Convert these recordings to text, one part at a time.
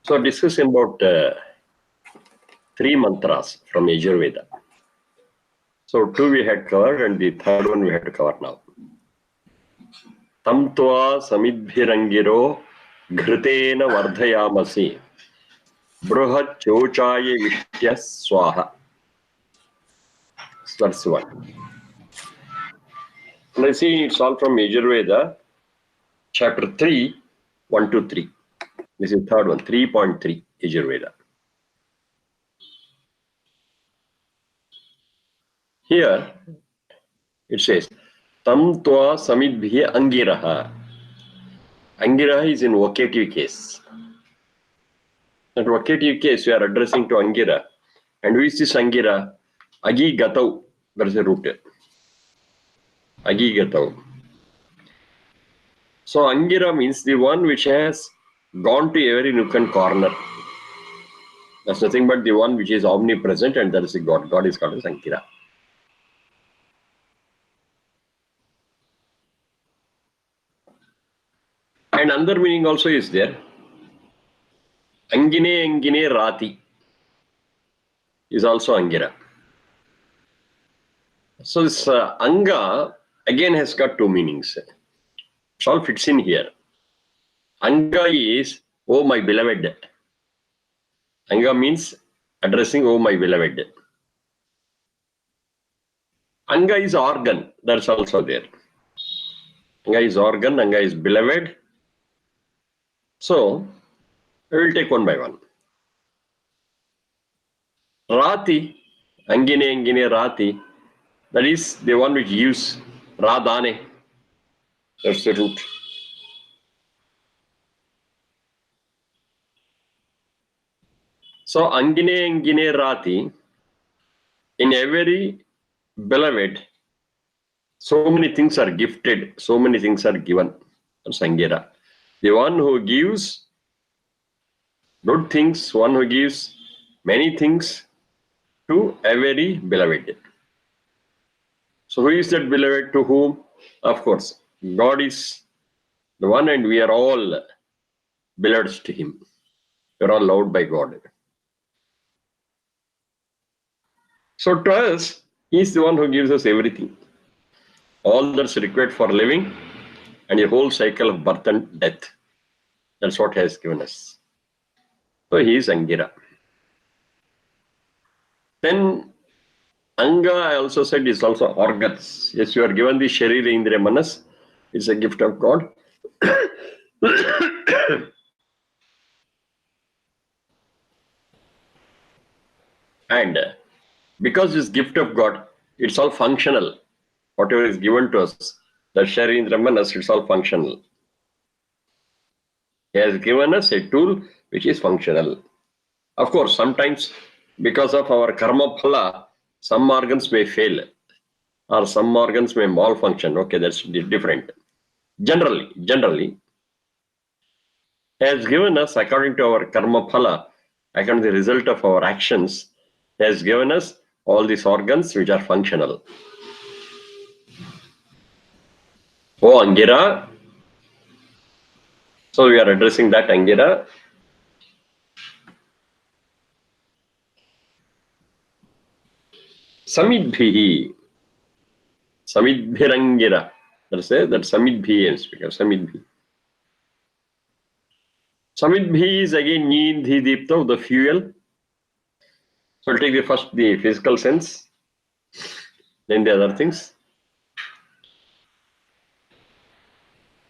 So discussing about 3 mantras from Yajurveda. So 2 we had covered and the third one we had to cover now. Tam tva samidbhirangiro ghritena vardhayamasi bruhat chochaya vishtya swaha. That's one. Let's see, it's all from Yajurveda, chapter 3, 1 to 3. This is third one, 3.3, Yajurveda. Here it says, Tam tva samidbhya angiraha. Angiraha is in vocative case. In vocative case, we are addressing to Angira. And who is this Angira? Agi Gatau. There is a root here. Agi Gatau. So Angira means the one which has gone to every nook and corner. That's nothing but the one which is omnipresent, and that is the God. God is called as Angira. And another meaning also is there. Angine Rati is also Angira. So this Anga again has got 2 meanings. It all fits in here. Anga is, oh my beloved. Anga means addressing, oh my beloved. Anga is organ, that's also there. Anga is organ, Anga is beloved. So, we will take one by one. Rati, Angine Rati, that is the one which gives Radane. That's the root. So, Angine Rati, in every beloved, so many things are gifted, so many things are given. That's Angira. The one who gives good things, one who gives many things to every beloved. So who is that beloved to whom? Of course, God is the one, and we are all beloved to Him. We are all loved by God. So to us, He is the one who gives us everything. All that's required for living and a whole cycle of birth and death. That's what He has given us. So He is Angira. Then Anga, I also said, is also organs. Yes, you are given the Sharira Indriya Manas. It's a gift of God. And because it's gift of God, it's all functional. Whatever is given to us, the Sharira Indriya Manas, it's all functional. He has given us a tool which is functional. Of course, sometimes because of our karma phala, some organs may fail or some organs may malfunction. Okay, that's different. Generally, He has given us, according to our karma phala, according to the result of our actions, He has given us all these organs which are functional. Oh, Angira. So we are addressing that Angira. Samidbhihi. Samidbhirangira. That's it. That Samidbhi is because Samidbhi. Samidbhi is again Nidhi Dipta, the fuel. So we'll take the physical sense, then the other things.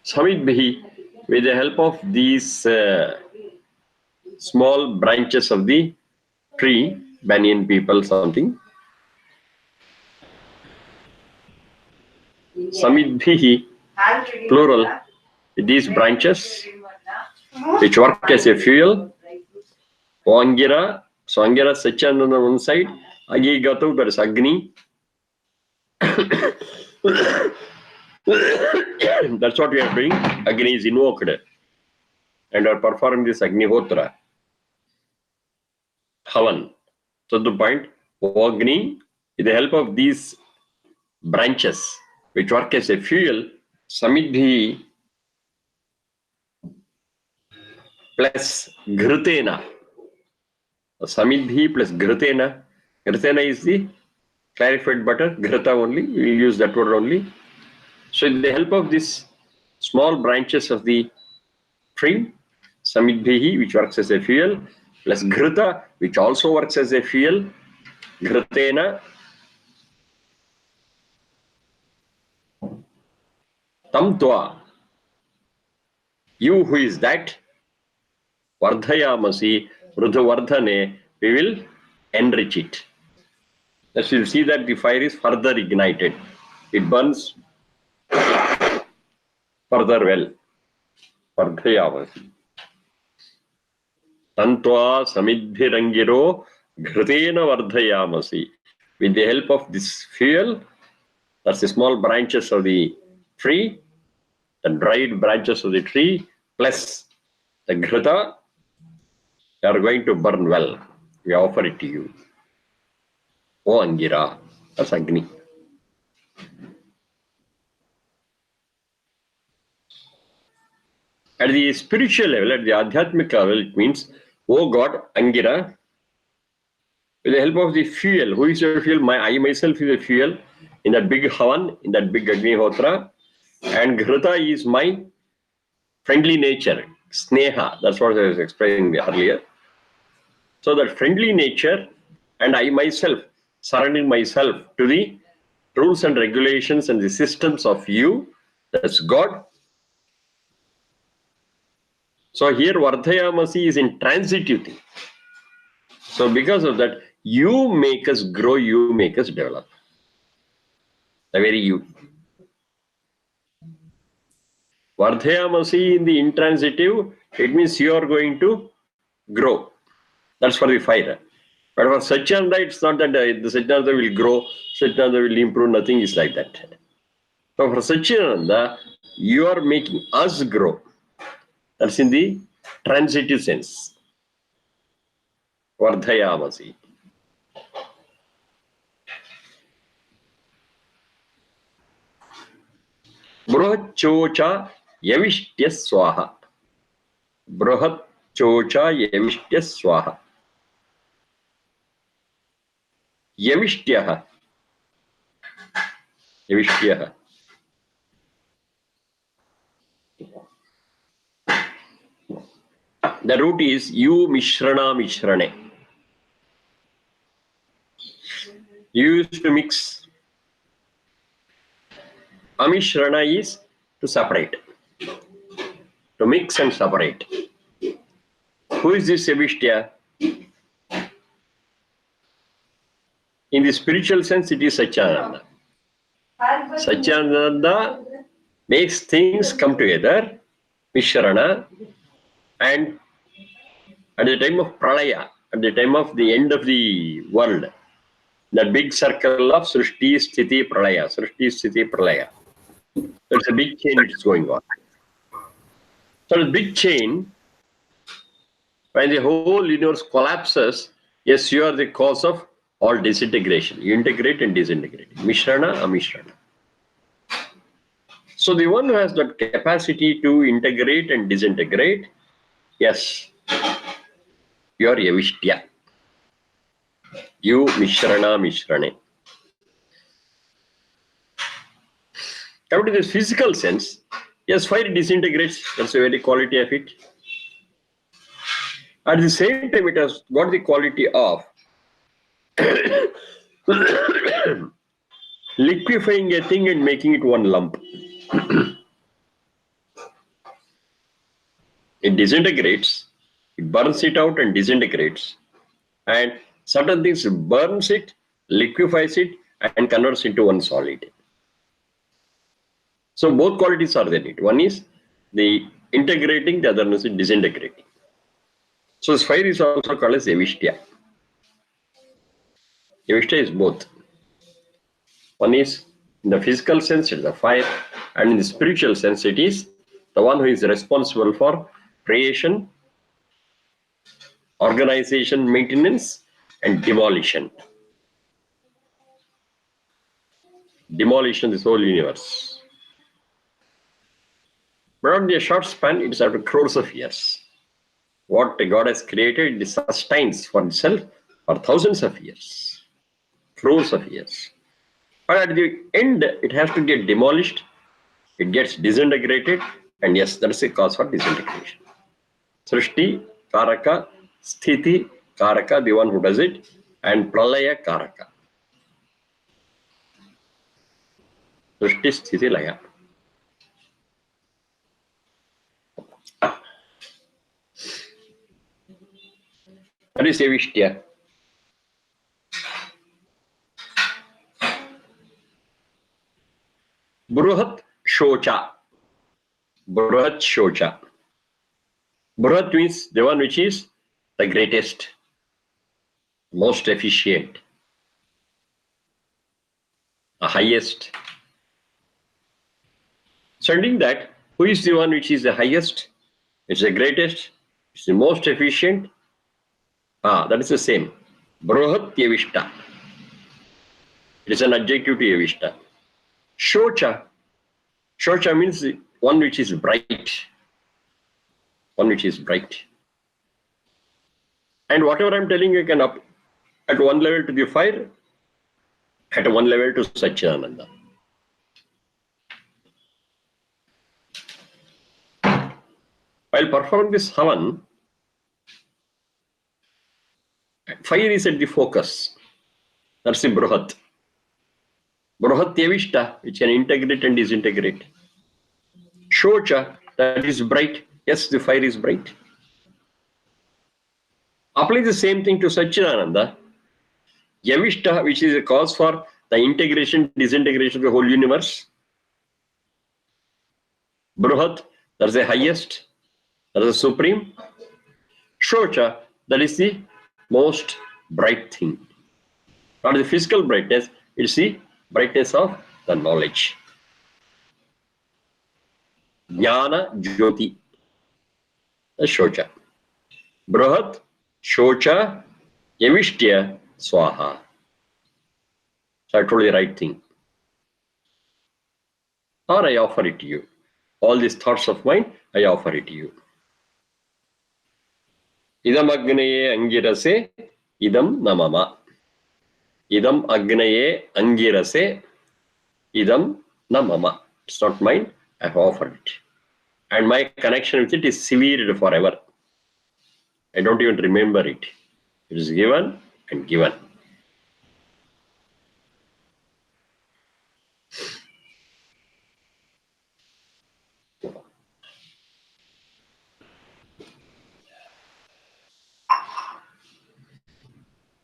Samidbhi, with the help of these small branches of the tree, banyan people, something. Samidbhihi, plural, these branches which work as a fuel. Angira, so Angira Sachan on the one side, Agi Gatu, there is Agni. That's what we are doing. Agni is invoked and are performing this Agnihotra. Havan. So the point, Agni, with the help of these branches which work as a fuel, Samidhi, plus Ghrutena. Samidhi plus Ghrutena. Ghrutena is the clarified butter, Ghrata only. We will use that word only. So with the help of these small branches of the tree, Samidhi, which works as a fuel, plus Ghrata, which also works as a fuel, Ghrutena, Tam Tva, you who is that, Vardhayamasi, Rudhavardhane, we will enrich it. Thus you see that the fire is further ignited. It burns further well. Vardhayamasi. Tantva samidhirangiro ghritena vardhayamasi. With the help of this fuel, that's the small branches of the tree, the dried branches of the tree, plus the ghrita, they are going to burn well. We offer it to you. O Angira, that's Agni. At the spiritual level, at the Adhyatmika level, it means, O God, Angira, with the help of the fuel. Who is your fuel? I myself is a fuel in that big Havan, in that big Agnihotra. And Ghrita is my friendly nature, Sneha. That's what I was explaining earlier. So that friendly nature, and I myself, surrendering myself to the rules and regulations and the systems of you, that's God. So here Vardhayamasi is in transitive thing. So because of that, you make us grow, you make us develop. The very you. Vardhayamasi in the intransitive, it means you are going to grow. That's for the fire. But for Satyananda, it's not that the Satyananda will grow, Satyananda will improve, nothing is like that. So for Satyananda, you are making us grow. That's in the transitive sense. Vardhayamasi. Bruhat chocha yavishtya swaha. Bruhat chocha yavishtya swaha. Yavishtyaha. Yavishtyaha. The root is you mishrana mishrane. You used to mix. Amishrana is to separate. To mix and separate. Who is this Yavishtya? In the spiritual sense, it is Satyananda. Satyananda makes things come together, Mishrana, and at the time of Pralaya, at the time of the end of the world, that big circle of Srishti, Sthiti, Pralaya, Srishti, Sthiti, Pralaya. There's a big chain which is going on. So the big chain, when the whole universe collapses, yes, you are the cause of all disintegration. You integrate and disintegrate. Mishrana, Amishrana. So the one who has that capacity to integrate and disintegrate, yes, you are Yavishtya. You Mishrana Mishrane. Coming to this physical sense, yes, fire disintegrates. That's the very quality of it. At the same time, it has got the quality of liquefying a thing and making it one lump. It disintegrates, it burns it out and disintegrates. And certain things burns it, liquefies it, and converts into one solid. So both qualities are there. One is the integrating, the other one is disintegrating. So this fire is also called as Yavishtya. Yavishtya is both. One is in the physical sense, it is the fire, and in the spiritual sense, it is the one who is responsible for creation, organization, maintenance, and demolition. Demolition of this whole universe. But on a short span, it is after crores of years. what God has created, it sustains for itself for thousands of years, crores of years. But at the end, it has to get demolished, it gets disintegrated, and yes, that's a cause for disintegration. Srishti Karaka, Sthiti Karaka, the one who does it, and Pralaya Karaka. Srishti, Sthiti, Laya. That is Yavishtya. Bruhat Shocha. Bruhat Shocha. Bruhat means the one which is the greatest, most efficient, the highest. Sending that, who is the one which is the highest? It's the greatest, it's the most efficient. That is the same. Bruhat Yavishta. It is an adjective to Yavishta. Shocha. Shocha means one which is bright. One which is bright. And whatever I'm telling you can up at one level to the fire, at one level to Satchidananda. While performing this havan, fire is at the focus. That's the Bruhat. Bruhat Yavishta, which can integrate and disintegrate. Shocha, that is bright. Yes, the fire is bright. Apply the same thing to Satchidananda. Yavishta, which is a cause for the integration, disintegration of the whole universe. Bruhat, that is the highest, that is the supreme. Shocha, that is the most bright thing. Not the physical brightness, it's the brightness of the knowledge. Jnana Jyoti. That's Shocha. Bruhat, Shocha, Yavishtya, Swaha. So I told you the right thing. Or I offer it to you. All these thoughts of mine, I offer it to you. Idam Agnaye Angirase, Idam Namama. Idam Agnaye Angirase, Idam Namama. It's not mine, I have offered it. And my connection with it is severed forever. I don't even remember it. It is given and given.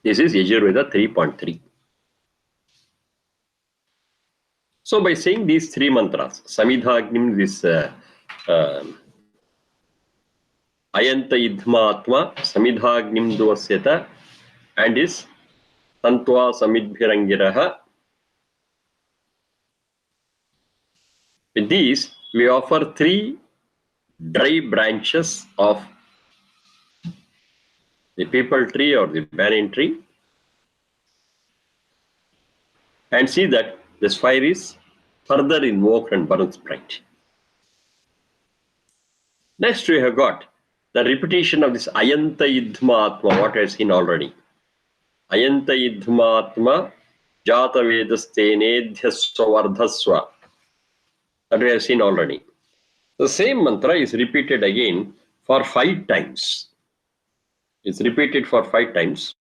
This is Yajurveda 3.3. So by saying these three mantras, Samidhagnim, this Ayanta Idhmatma, Samidhagnim Dvasyata, and this Tantva Samidbhirangiraha. With these, we offer three dry branches of the peepal tree or the banyan tree, and see that this fire is further invoked and burns bright. Next, we have got the repetition of this Ayanta Idhmatma, what I have seen already. Ayanta Idhmatma Jata Vedastenedhyasva Vardhasva. That we have seen already. The same mantra is repeated again for 5 times. It's repeated for 5 times.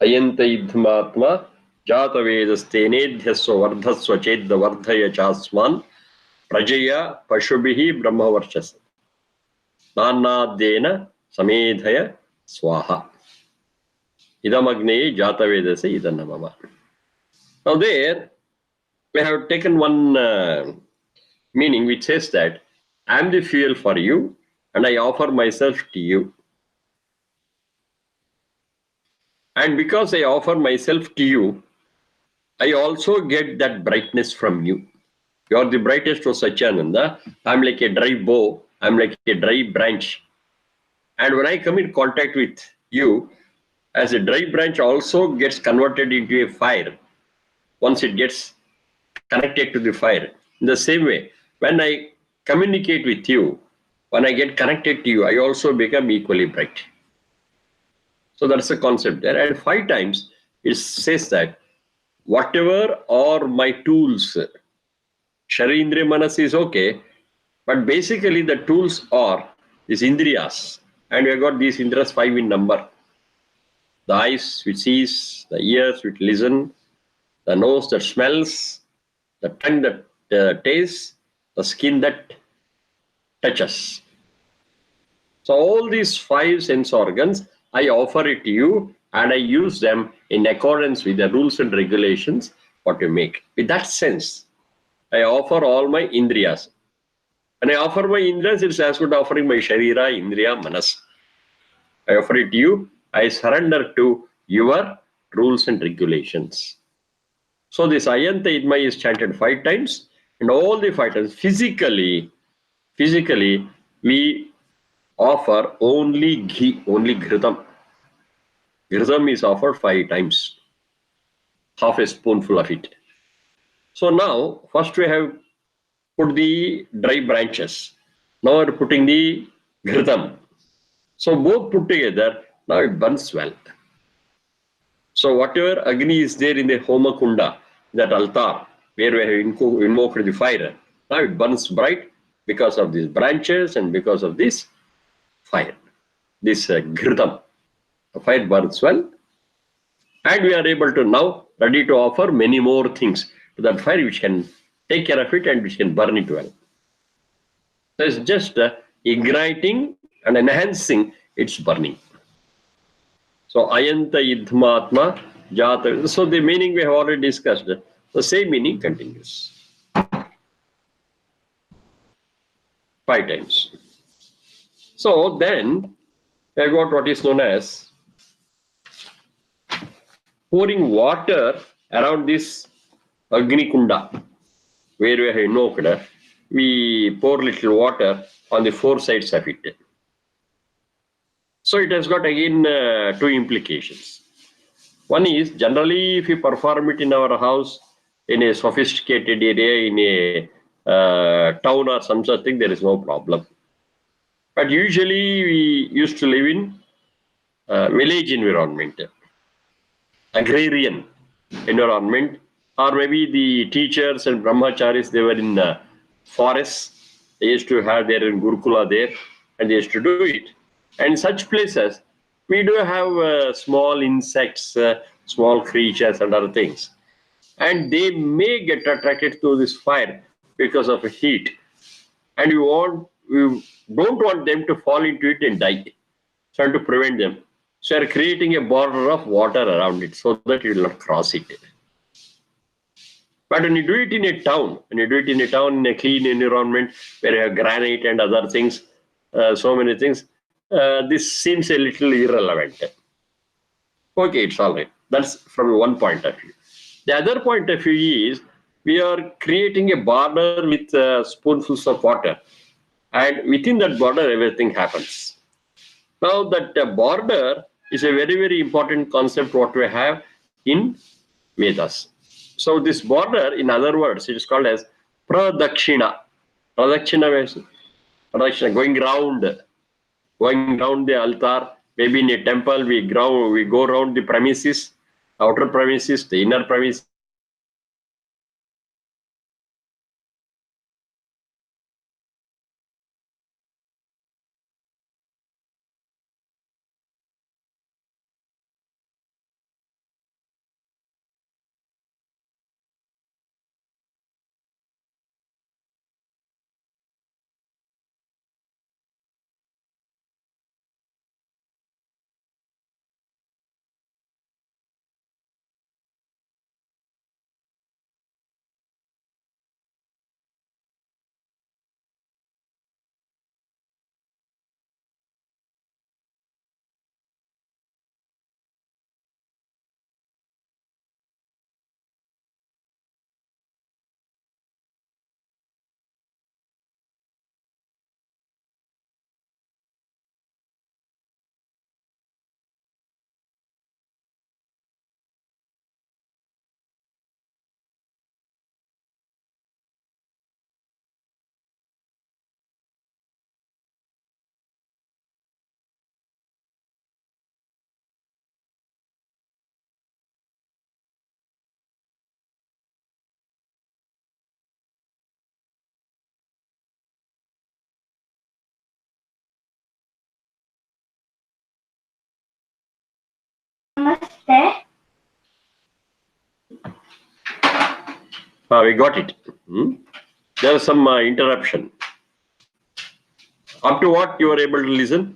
Ayanta Idhmatma Jata Vedastenedhyasva Vardhasva Chedda Vardhaya Chasman Prajaya Pashubhihi Brahmavarchas Nanadena Samedhaya Swaha. Idamagne Jata Vedase Idanamama. Now there we have taken one meaning which says that I am the fuel for you and I offer myself to you. And because I offer myself to you, I also get that brightness from you. You are the brightest of Satchidananda. I am like a dry bough. I am like a dry branch. And when I come in contact with you, as a dry branch also gets converted into a fire once it gets connected to the fire. In the same way, when I communicate with you, When I get connected to you, I also become equally bright. So that's the concept there. And 5 times it says that whatever are my tools, Sharindriya Manas is okay, but basically the tools are these Indriyas. And we have got these Indriyas 5 in number. The eyes which sees, the ears which listen, the nose that smells, the tongue that tastes, the skin that touches. So all these 5 sense organs, I offer it to you and I use them in accordance with the rules and regulations what you make. With that sense, I offer all my indriyas. And I offer my indriyas, it's as good offering my sharira, indriya, manas. I offer it to you. I surrender to your rules and regulations. So this Ayanta Idma is chanted 5 times, and all the 5 times physically, we offer only ghee, only ghritam. Ghritam is offered 5 times, half a spoonful of it. So now, first we have put the dry branches. Now we're putting the ghritam. So both put together, now it burns well. So whatever Agni is there in the Homa Kunda, that altar, where we have invoked the fire, now it burns bright because of these branches and because of this fire, this ghritam. The fire burns well, and we are able to now ready to offer many more things to that fire which can take care of it and which can burn it well. So it's just igniting and enhancing its burning. So ayanta idhmatma jata. So the meaning we have already discussed. The same meaning continues 5 times. So then we have got what is known as pouring water around this Agni Kunda, where we have invoked. We pour little water on the 4 sides of it. So it has got again 2 implications. One is generally if we perform it in our house in a sophisticated area, in a town or some such thing, there is no problem. But usually we used to live in village environment, agrarian environment, or maybe the teachers and brahmacharis, they were in forests. They used to have their Gurukula there, and they used to do it. And in such places, we do have small insects, small creatures, and other things. And they may get attracted to this fire because of heat. And we don't want them to fall into it and die. So to prevent them. So we are creating a border of water around it so that it will not cross it. But when you do it in a town, in a clean environment where you have granite and other things, so many things, this seems a little irrelevant. Okay, it's all right. That's from one point of view. The other point of view is we are creating a border with spoonfuls of water, and within that border, everything happens. Now, that border is a very, very important concept what we have in Vedas. So, this border, in other words, it is called as pradakshina. Pradakshina means pradakshina, going round the altar. Maybe in a temple, we go around the premises, outer premises, the inner premises. We got it. There was some interruption. Up to what you were able to listen?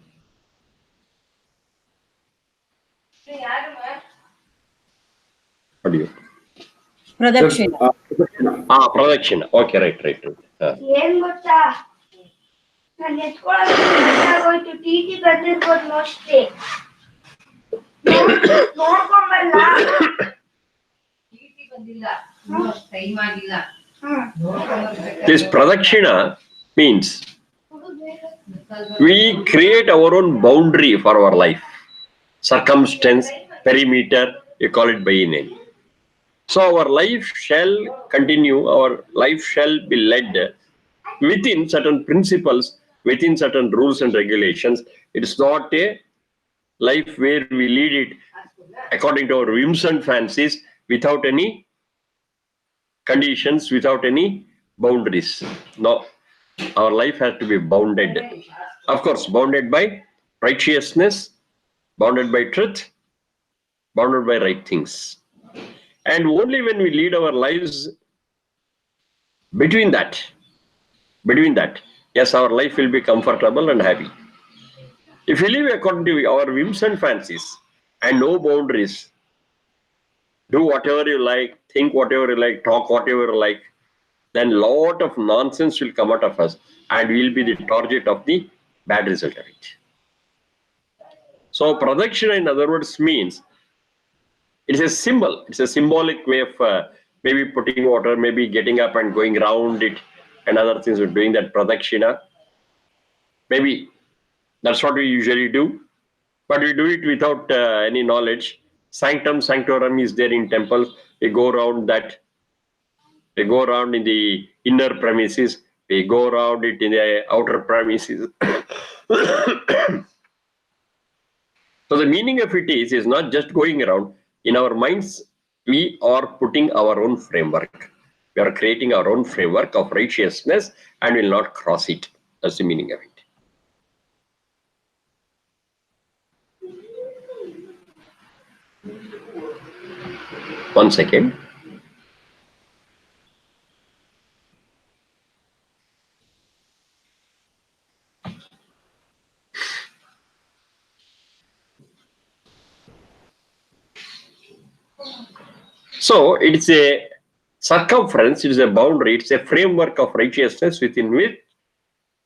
Audio. Pradakshina. Pradakshina. Okay, right. This pradakshina means we create our own boundary for our life, circumstance, perimeter, you call it by name. So our life shall continue, our life shall be led within certain principles, within certain rules and regulations. It is not a life where we lead it according to our whims and fancies without any conditions, without any boundaries. No, our life has to be bounded. Of course, bounded by righteousness, bounded by truth, bounded by right things. And only when we lead our lives between that, yes, our life will be comfortable and happy. If we live according to our whims and fancies and no boundaries, do whatever you like, think whatever you like, talk whatever you like, then lot of nonsense will come out of us and we'll be the target of the bad result of it. So pradakshina, in other words, means it's a symbol. It's a symbolic way of maybe putting water, maybe getting up and going around it and other things. We're doing that pradakshina. Maybe that's what we usually do, but we do it without any knowledge. Sanctum sanctorum is there in temples. We go around that. We go around in the inner premises. We go around it in the outer premises. So the meaning of it is not just going around. In our minds, we are putting our own framework. We are creating our own framework of righteousness and will not cross it. That's the meaning of it. One second. So it's a circumference, it's a boundary, it's a framework of righteousness within which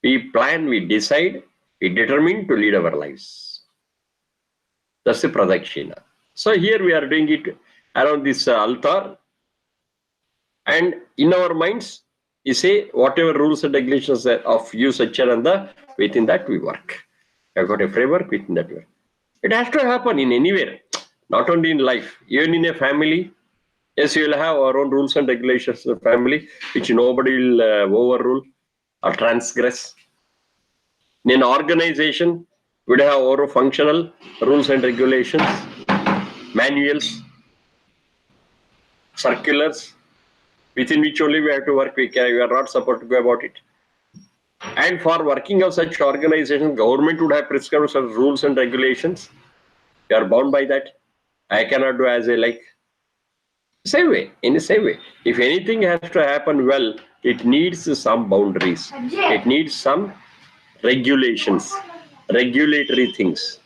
we plan, we decide, we determine to lead our lives. That's the pradakshina. So here we are doing it around this altar, and in our minds, you say whatever rules and regulations of use Acharanda, within that we work. We have got a framework within that work. It has to happen in anywhere, not only in life, even in a family. Yes, you will have our own rules and regulations of family, which nobody will overrule or transgress. In an organization, we would have our functional rules and regulations, manuals, circulars, within which only we have to work. We are not supposed to go about it. And for working of such organizations, government would have prescribed such rules and regulations. We are bound by that. I cannot do as I like. Same way, in the same way. If anything has to happen well, it needs some boundaries. It needs some regulations, regulatory things.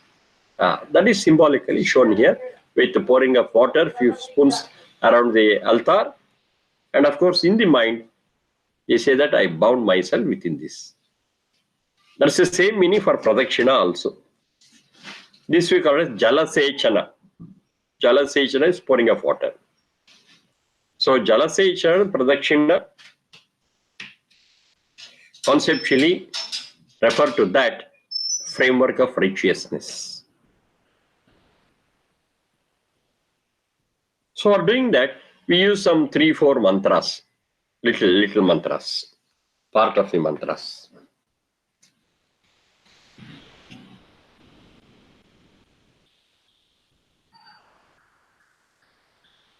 That is symbolically shown here with the pouring of water, few spoons around the altar. And of course, in the mind, you say that I bound myself within this. That's the same meaning for pradakshina also. This we call it jalasechana. Jalasechana is pouring of water. So jalasechana, pradakshina, conceptually refer to that framework of righteousness. So for doing that, we use some 3-4 mantras, little mantras, part of the mantras.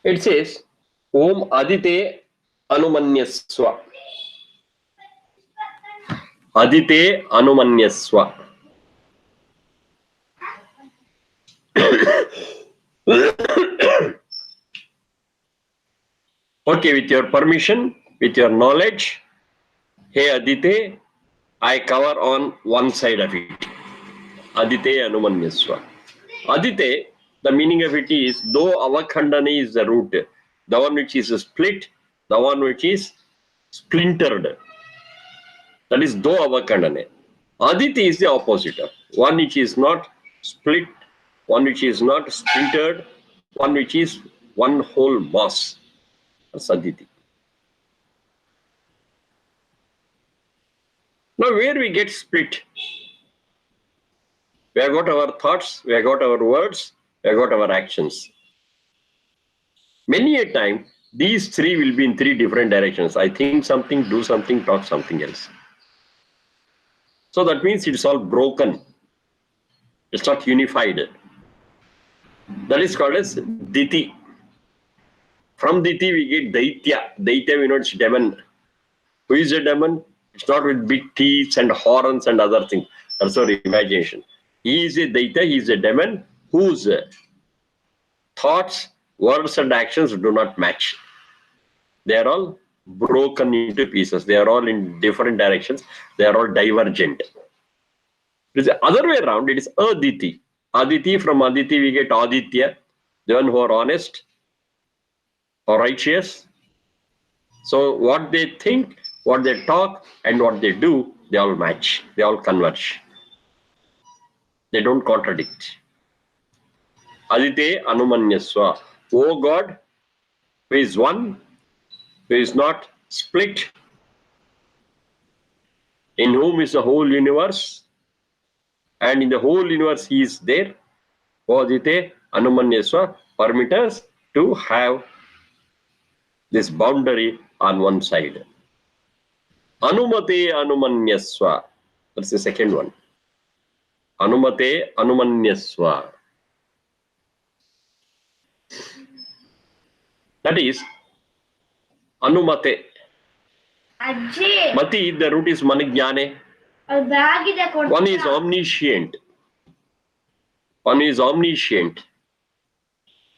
It says, Om Adite Anumanyaswa. Adite Anumanyaswa. O Okay, with your permission, with your knowledge, hey Adite, I cover on one side of it. Adite Anumanyaswa. Adite, the meaning of it is, though avakhandane is the root, the one which is split, the one which is splintered. That is though avakhandane. Aditi is the opposite of one which is not split, one which is not splintered, one which is one whole mass. That's Aditi. Now, where we get split? We have got our thoughts, we have got our words, we have got our actions. Many a time, these three will be in three different directions. I think something, do something, talk something else. So that means it's all broken. It's not unified. That is called as Diti. From Diti we get Daitya. Daitya we know it's demon. Who is a demon? It's not with big teeth and horns and other things. That's our imagination. He is a Daitya, he is a demon whose thoughts, words and actions do not match. They are all broken into pieces. They are all in different directions. They are all divergent. It is the other way around. It is Aditi. Aditi, from Aditi we get Aditya, the one who are honest or righteous. So what they think, what they talk, and what they do, they all match. They all converge. They don't contradict. Adite Anumanyaswa. O God, who is one, who is not split, in whom is the whole universe, and in the whole universe he is there. O Adite Anumanyaswa, permit us to have this boundary on one side. Anumate Anumanyaswa. That's the second one. Anumate Anumanyaswa. That is Anumate. Mati, the root is Manignane. One is omniscient. One is omniscient.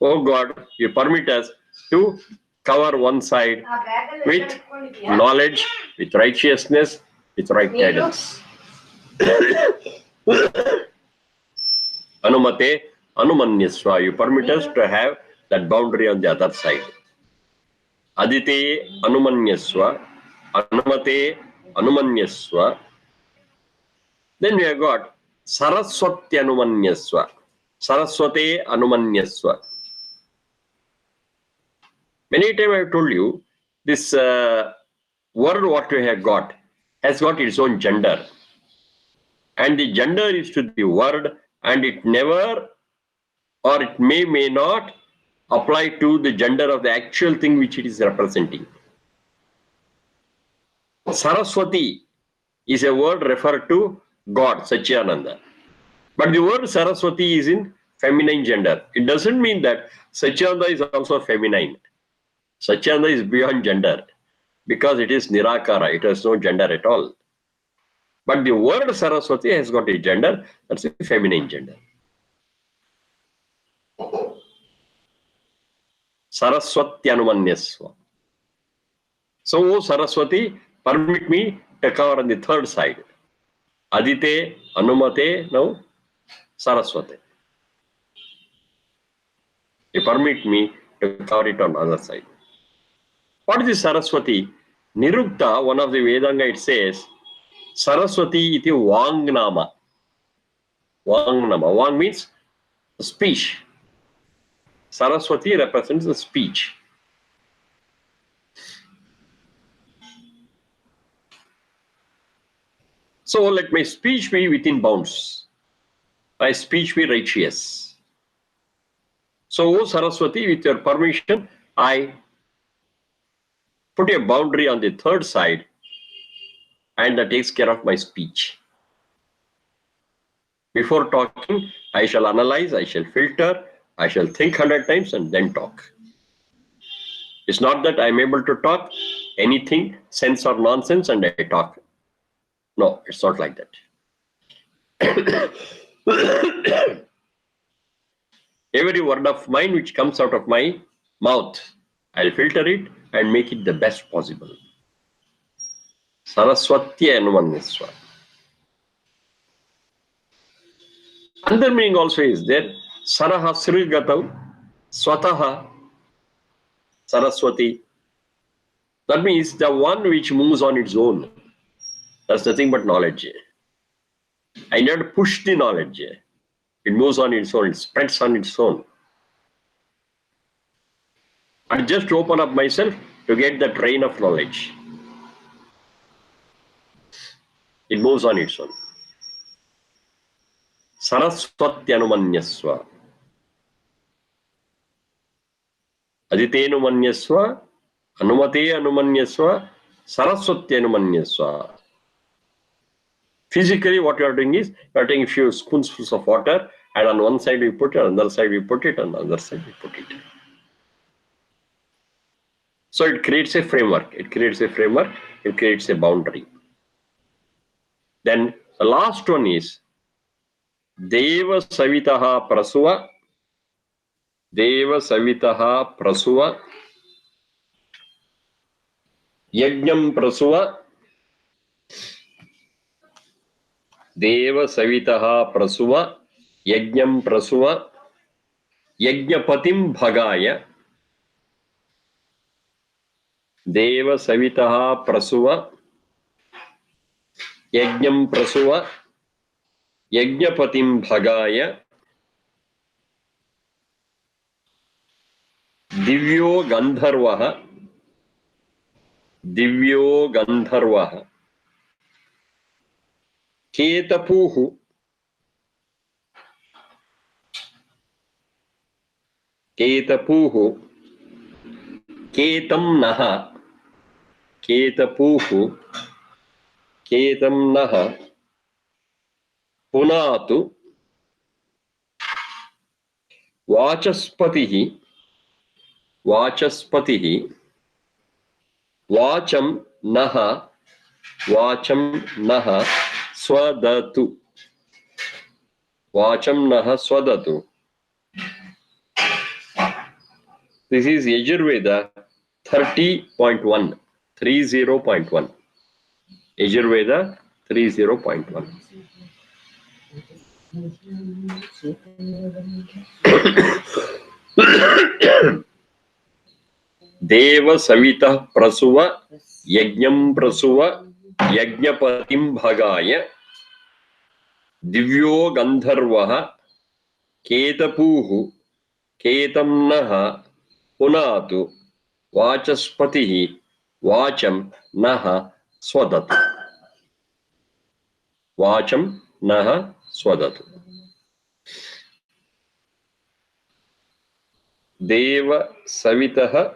Oh God, you permit us to cover one side with knowledge, with righteousness, with right guidance. Anumate Anumanyaswa. You permit us to have that boundary on the other side. Adite Anumanyaswa. Anumate Anumanyaswa. Then we have got Saraswati Anumanyaswa. Saraswate Anumanyaswa. Many times I have told you, this word what we have got has got its own gender. And the gender is to the word, and it never, or it may not apply to the gender of the actual thing which it is representing. Saraswati is a word referred to God, Satchidananda. But the word Saraswati is in feminine gender. It doesn't mean that Satchidananda is also feminine. Satchidananda is beyond gender because it is Nirakara. It has no gender at all. But the word Saraswati has got a gender, that's a feminine gender. Saraswati Anumanyaswa. So, Saraswati, permit me to cover on the third side. Adite, Anumate, now Saraswati. You permit me to cover it on the other side. What is this Saraswati? Nirukta, one of the Vedanga, it says, Saraswati iti Vangnama. Vangnama. Vang means speech. Saraswati represents the speech. So let my speech be within bounds. My speech be righteous. So, O Saraswati, with your permission, I put a boundary on the third side, and that takes care of my speech. Before talking, I shall analyze, I shall filter, I shall think 100 times and then talk. It's not that I'm able to talk anything, sense or nonsense, and I talk. No, it's not like that. Every word of mine which comes out of my mouth, I'll filter it, and make it the best possible. Saraswatya Anumanyaswa. Another meaning also is there. Saraha Srigatav Swataha Saraswati. That means the one which moves on its own. That's nothing but knowledge. I need to push the knowledge. It moves on its own, it spreads on its own. I just open up myself to get the train of knowledge. It moves on its own. Saraswatyanumanyaswa. Aditenumanyaswa. Anumate anumanyaswa. Saraswatyanumanyaswa. Physically, what you are doing is, you are taking a few spoonfuls of water, and on one side we put it, on the other side we put it, on the other side we put it. So it creates a framework. It creates a framework. It creates a boundary. Then the last one is Deva Savitaha Prasuva. Deva Savitaha Prasuva. Yajnam Prasuva. Deva Savitaha Prasuva. Yajnam Prasuva. Yajnapatim Bhagaya. Deva Savitaha Prasuva. Yajnam Prasuva. Yajnapatim Bhagaya. Divyo Gandharvaha. Divyo Gandharvaha. Ketapuhu. Ketapuhu. Ketam Naha. Ketapuhu. Ketam Naha. Punatu. Vachaspatihi. Vachaspatihi. Vacham Naha. Vacham Naha. Swadatu. Vacham Naha Swadatu. This is Yajurveda 30.1. 30.1. Yajurveda 30.1. Deva Savita Prasuva Yajnam Prasuva Yajnapatim Bhagaya Divyo Gandharvaha Ketapuhu Ketam Naha Punatu Vachaspatihi Vacham Naha Swadatu. Vacham Naha Swadatu. Deva Savitaha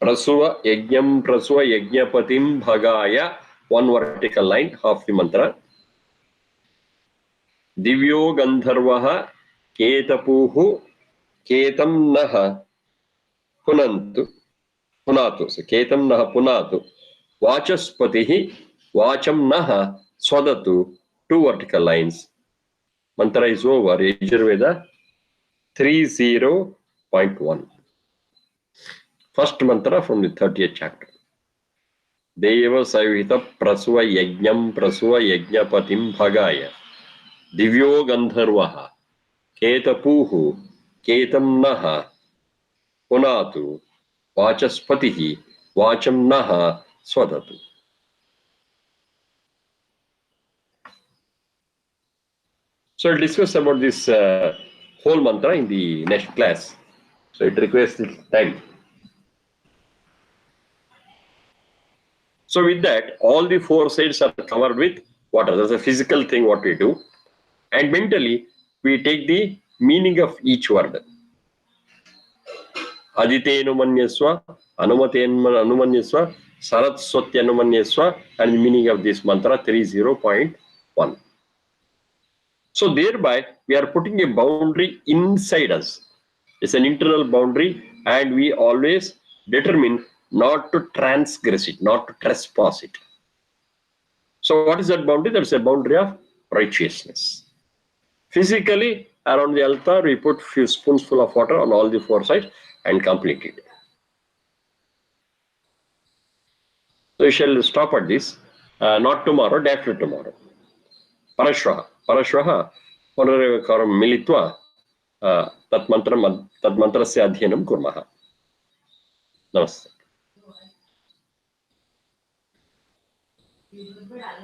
Prasuva Yajnam Prasuva Yajnapatim Bhagaya. One vertical line, half the mantra. Divyo Gandharvaha Ketapuhu Ketam Naha Punatu. So Ketam Naha Punatu. Vachaspatihi Vacham Naha Swadatu. Two vertical lines. Mantra is over. Yajurveda 30.1. First mantra from the 30th chapter. Deva Savita Prasuva Yajnam Prasuva Yajnapatim Bhagaya Divyo Gandharvaha Ketapuhu Ketam Naha Punatu Vachaspatihi Vacham Naha Swadatu. So I'll discuss about this whole mantra in the next class. So it requires time. So with that, all the four sides are covered with water. That's a physical thing what we do. And mentally, we take the meaning of each word. Aditenumanyaswa, Anumatyanumanyaswa, Saraswatyanumanyaswa, and the meaning of this mantra 30.1. So thereby, we are putting a boundary inside us. It's an internal boundary, and we always determine not to transgress it, not to trespass it. So what is that boundary? That's a boundary of righteousness. Physically, around the altar, we put few spoonsful of water on all the four sides and complete it. So we shall stop at this. Not tomorrow, day after tomorrow. परश्वः पुनरेकवारं मिलित्वा तन्मन्त्रस्य अध्ययनं कुर्मः. नमस्ते.